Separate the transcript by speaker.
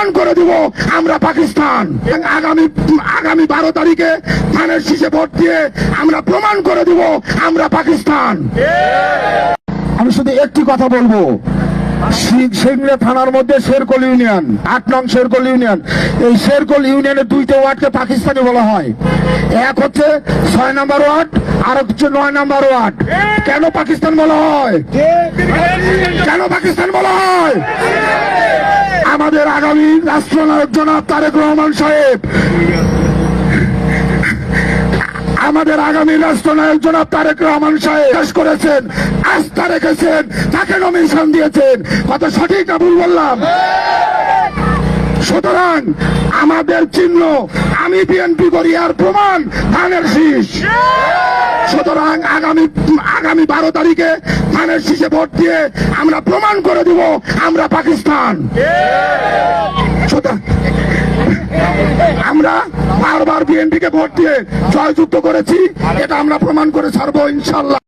Speaker 1: প্রমাণ করে দিব আমরা পাকিস্তান। আগামী 12 তারিখে ধানের শীষে ভোট দিয়ে আমরা প্রমাণ করে দিব আমরা পাকিস্তান। আমি শুধু একটি কথা বলবো, সিংড়া থানার মধ্যে শেরকোল ইউনিয়ন, 8 নং শেরকোল ইউনিয়ন, এই শেরকোল ইউনিয়নের 2টা ওয়ার্ডকে পাকিস্তানি বলা হয়। এক হচ্ছে 6 নম্বর ওয়ার্ড, আর হচ্ছে 9 নম্বর ওয়ার্ড। কেন পাকিস্তান বলা হয়? কেন পাকিস্তান বলা হয়? আমাদের আগামী রাষ্ট্রনায়ক জনাব তারেক রহমান সাহেব, আমাদের আগামী রাষ্ট্রনায়ক জনাব তারেক রহমান সাহেব শেষ করেছেন, আস্থা রেখেছেন, তাকে নমিনেশন দিয়েছেন। কত সঠিক না ভুল বললাম? সুতরাং আমাদের চিহ্ন, আমি বিএনপি করি আর প্রমাণ ধানের শীষ। সুতরাং আগামী 12 তারিখে ধানের শীষে ভোট দিয়ে আমরা প্রমাণ করে দিব আমরা পাকিস্তান। আমরা বারবার বিএনপিকে ভোট দিয়ে জয়যুক্ত করেছি, এটা আমরা প্রমাণ করে ছাড়বো ইনশাল্লাহ।